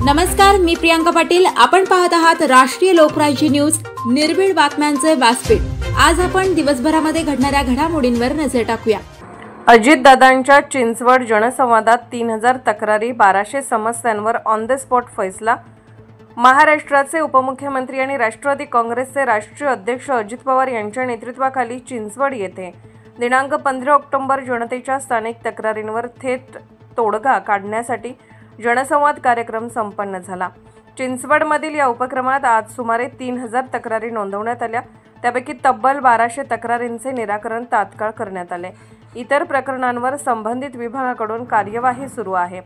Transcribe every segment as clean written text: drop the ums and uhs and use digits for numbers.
नमस्कार, मी प्रियांका पाटील। आपण पाहत आहात राष्ट्रीय लोकराज्य न्यूज, निर्भीड बातम्यांचे व्यासपीठ। आज आपण दिवसभरामध्ये घडणाऱ्या घडामोडींवर नजर टाकूया। अजितदादांच्या चिंचवड जनसंवादात 3000 तक्रारी, 1200 समस्यांवर ऑन द स्पॉट फैसला। महाराष्ट्राचे उपमुख्यमंत्री आणि राष्ट्रवादी काँग्रेसचे राष्ट्रीय अध्यक्ष अजित पवार यांच्या नेतृत्वाखाली चिंचवड येथे दिनांक 15 ऑक्टोबर जनतेच्या स्थानिक तक्रारींवर थेट तोडगा काढण्यासाठी जनसंवाद कार्यक्रम संपन्न झाला। चिंचवडमधील या उपक्रमात आज सुमारे 3000 तक्रारी नोंदवण्यात आल्या। त्यापैकी तब्बल 1200 तक्रारींचे निराकरण तात्काळ करण्यात आले। इतर प्रकरणांवर संबंधित विभागाकडून कार्यवाही सुरू आहे।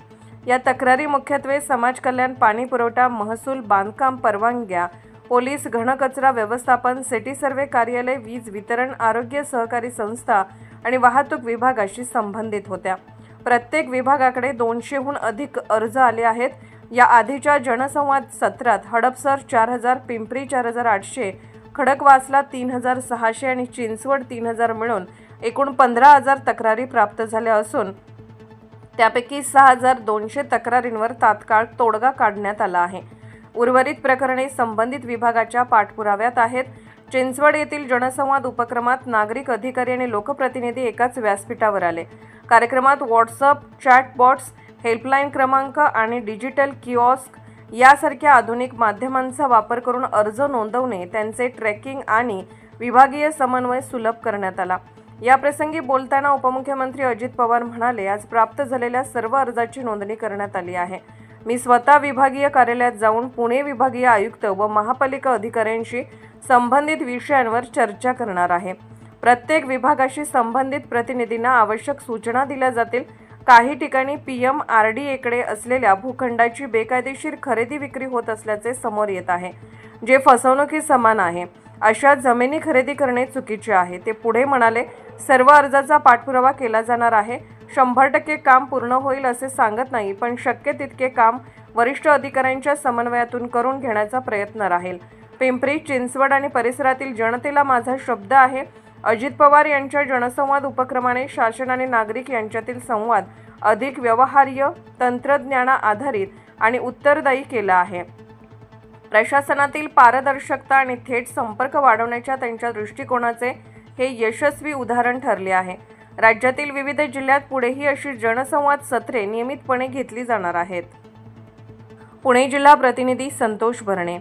या तक्रारी मुख्यत्वे समाज कल्याण, पाणी पुरवठा, महसूल, बांधकाम परवानग्या, पोलीस, घनकचरा व्यवस्थापन, सिटी सर्व्हे कार्यालय, वीज वितरण, आरोग्य सहकारी संस्था आणि वाहतूक विभागाशी संबंधित होत्या। प्रत्येक विभागाकडे 200हून अधिक अर्ज आले आहेत। या आधीच्या जनसंवाद सत्रात हडपसर 4000, पिंपरी 4800, खडकवासला 3600 आणि चिंचवड 3000 मिळून एकूण 15000 तक्रारी प्राप्त झाल्या असून त्यापैकी 6200 तक्रारींवर तात्काळ तोडगा काढण्यात आला आहे। उर्वरित प्रकरणे संबंधित विभागाच्या पाठपुराव्यात आहेत। चिंचवड येथील जनसंवाद उपक्रमात नागरिक, अधिकारी आणि लोकप्रतिनिधी एकाच व्यासपीठावर आले। कार्यक्रमात व्हॉट्सअप, चॅटबॉट्स, हेल्पलाईन क्रमांक आणि डिजिटल किओस्क यासारख्या आधुनिक माध्यमांचा वापर करून अर्ज नोंदवणे, त्यांचे ट्रॅकिंग आणि विभागीय समन्वय सुलभ करण्यात आला। याप्रसंगी बोलताना उपमुख्यमंत्री अजित पवार म्हणाले, आज प्राप्त झालेल्या सर्व अर्जाची नोंदणी करण्यात आली आहे। मी स्वतः विभागीय कार्यालयात जाऊन पुणे विभागीय आयुक्त व महापालिका अधिकाऱ्यांशी संबंधित विषयांवर चर्चा करणार आहे। प्रत्येक विभागाशी संबंधित प्रतिनिधींना आवश्यक सूचना दिल्या जातील। काही ठिकाणी PMRDAकडे असलेल्या भूखंडाची बेकायदेशीर खरेदी विक्री होत असल्याचे समोर येत आहे, जे फसवणुकी समान आहे। अशा जमिनी खरेदी करणे चुकीचे आहे। ते पुढे म्हणाले, सर्व अर्जाचा पाठपुरावा केला जाणार आहे। 100% काम पूर्ण होईल असे सांगत नाही, पण शक्य तितके काम वरिष्ठ अधिकाऱ्यांच्या समन्वयातून करून घेण्याचा प्रयत्न राहील। पिंपरी, चिंचवड आणि परिसरातील जनतेला माझा शब्द आहे, अजित पवार यांच्या जनसंवाद उपक्रमाने शासन आणि नागरिक यांच्यातील संवाद अधिक व्यवहार्य, तंत्रज्ञान आधारित आणि उत्तरदायी केला आहे। प्रशासनातील पारदर्शकता आणि थेट संपर्क वाढवण्याच्या त्यांच्या दृष्टिकोनाचे हे यशस्वी उदाहरण ठरले आहे। राज्यातील विविध जिल्ह्यात पुढेही अशी जनसंवाद सत्रे नियमितपणे घेतली जाणार आहेत। पुणे जिल्हा प्रतिनिधी संतोष भरणे।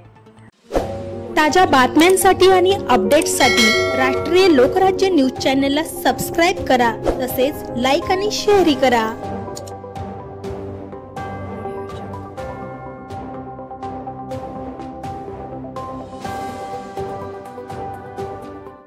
ताज्या बातम्यांसाठी आणि अपडेट्ससाठी राष्ट्रीय लोकराज्य न्यूज चॅनलला सबस्क्राईब करा, तसेच लाईक आणि शेअरही करा।